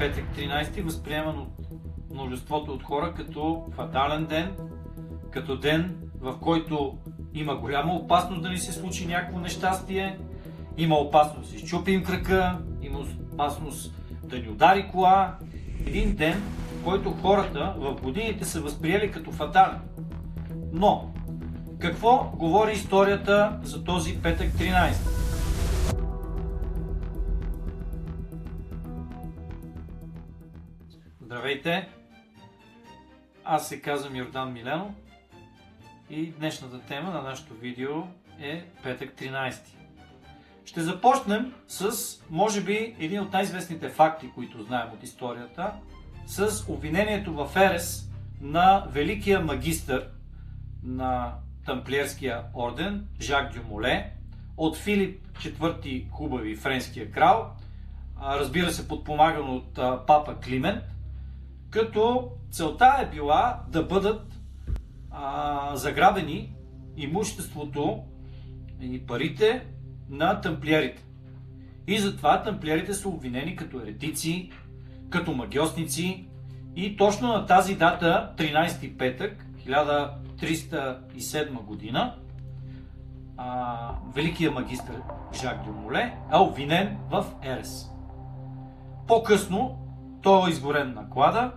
петък 13, възприеман от множеството от хора като фатален ден, като ден, в който има голяма опасност да ни се случи някакво нещастие, има опасност да се изчупим крака, има опасност да ни удари кола. Един ден, който хората в годините са възприели като фатален. Но, какво говори историята за този петък 13? Здравейте! Аз се казвам Йордан Миленов и днешната тема на нашето видео е петък 13. Ще започнем с, може би, един от най-известните факти, които знаем от историята, с обвинението в ерес на великия магистър на Тамплиерския орден Жак Дю Моле от Филип IV Хубави, френския крал, разбира се подпомаган от папа Климент, като целта е била да бъдат заграбени имуществото и парите на тамплиерите. И затова тамплиерите са обвинени като еретици, като магьосници и точно на тази дата, 13 петък, 1307 година, великият магистър Жак Дю Моле е обвинен в ерес. По-късно той е изгорен на клада,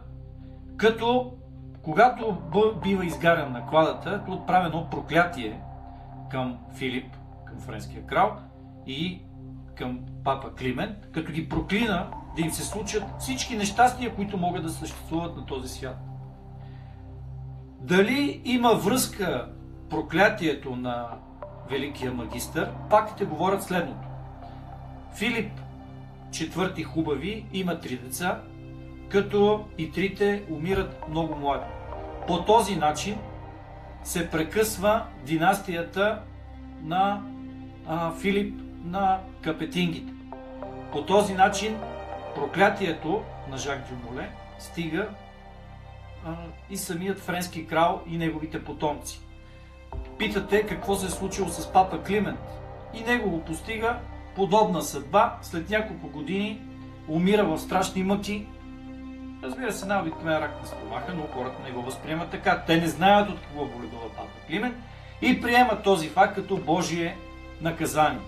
като когато бива изгарен на кладата, е отправено проклятие към Филип, към френския крал и към папа Климент, като ги проклина да им се случат всички нещастия, които могат да съществуват на този свят. Дали има връзка проклятието на великия магистър? Фактите говорят следното. Филип IV Хубави има 3 деца, като и трите умират много млади. По този начин се прекъсва династията на Филип на Капетингите. По този начин проклятието на Жак Дю Моле стига и самият френски крал и неговите потомци. Питате какво се е случило с папа Климент. И него го постига подобна съдба. След няколко години умира в страшни мъки. Разбира се, най-обикновен рак на стомаха, но хората не го възприемат така. Те не знаят от какво боледува папа Климент и приемат този факт като Божие наказание.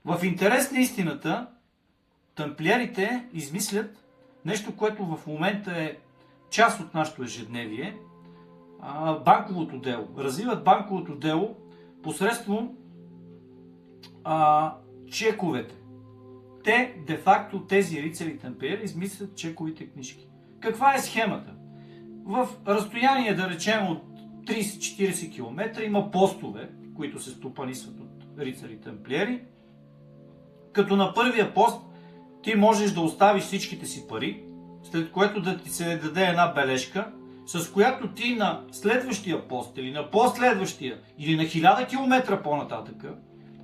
В интерес на истината, тамплиерите измислят нещо, което в момента е част от нашето ежедневие, банковото дело. Развиват банковото дело посредством чековете. Те, де-факто, тези рицари тамплиери измислят чековите книжки. Каква е схемата? В разстояние, да речем, от 30-40 км има постове, които се стопанисват от рицари тамплиери, като на първия пост ти можеш да оставиш всичките си пари, след което да ти се даде една бележка, с която ти на следващия пост или на последващия или на 1000 км по-нататъка,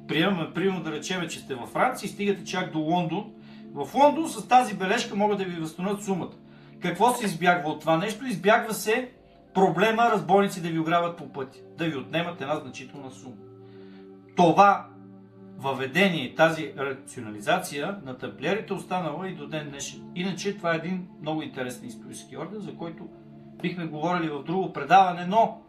примерно да речем, че сте във Франция и стигате чак до Лондон, в Лондон с тази бележка могат да ви възстановят сумата. Какво се избягва от това нещо? Избягва се проблема разбойници да ви ограбят по пътя, да ви отнемат една значителна сума. Това въведение, тази рационализация на тамплиерите останала и до ден днешен. Иначе това е един много интересен исторически орден, за който бихме говорили в друго предаване, но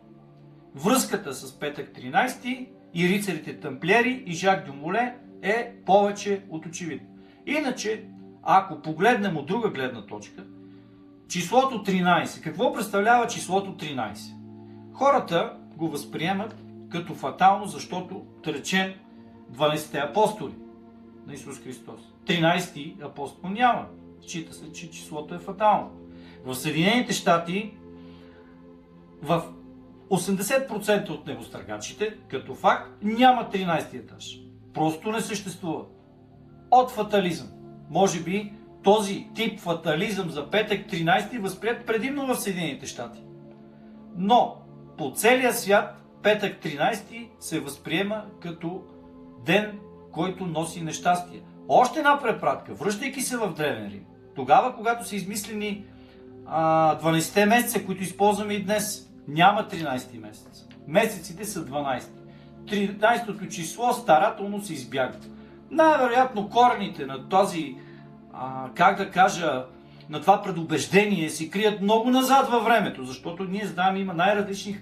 връзката с петък 13 и рицарите тамплиери и Жак Дю Моле е повече от очевидно. Иначе, ако погледнем от друга гледна точка, числото 13. Какво представлява числото 13? Хората го възприемат като фатално, защото, да речем, 12-те апостоли на Исус Христос. 13-ти апостол няма. Счита се, че числото е фатално. В Съединените щати, в 80% от небостъргачите, като факт, няма 13-ти етаж. Просто не съществува. От фатализъм. Може би този тип фатализъм за петък 13 възприят предимно в Съединените щати. Но по целия свят петък 13 се възприема като ден, който носи нещастие. Още една препратка, връщайки се в Древен Рим. Тогава, когато са измислени 12-те месеца, които използваме и днес, няма 13 месец. Месеците са 12. 13-то число старателно се избягва. Най-вероятно корените на този, на това предубеждение се крият много назад във времето, защото ние знаем, има най-различни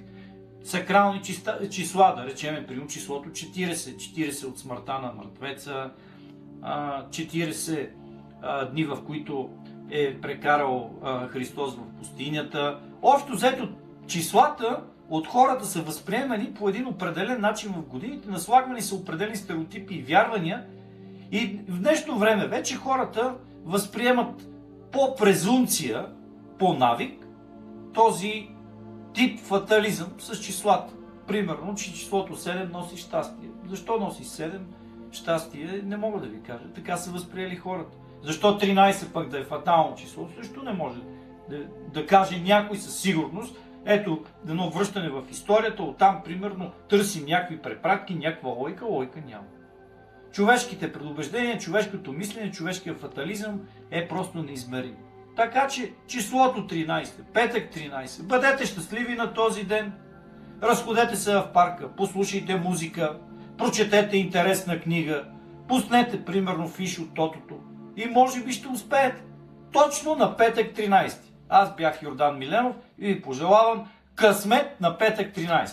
сакрални числа, да речем, примерно числото 40 от смъртта на мъртвеца, 40 дни, в които е прекарал Христос в пустинята. Общо взето, числата от хората са възприемани по един определен начин в годините, наслагвани са определени стереотипи и вярвания, и в днешно време вече хората възприемат по презумпция, по навик, този тип фатализъм с числата. Примерно, че числото 7 носи щастие. Защо носи 7 щастие, не мога да ви кажа. Така са възприели хората. Защо 13 пък да е фатално число, също не може да каже някой със сигурност. Ето, едно връщане в историята, оттам, примерно, търсим някакви препратки, някаква логика няма. Човешките предубеждения, човешкото мислене, човешкият фатализъм е просто неизмерим. Така че числото 13, петък 13, бъдете щастливи на този ден. Разходете се в парка, послушайте музика, прочетете интересна книга, пуснете примерно фиш от тотото и може би ще успеете. Точно на петък 13. Аз бях Йордан Миленов и ви пожелавам късмет на петък 13.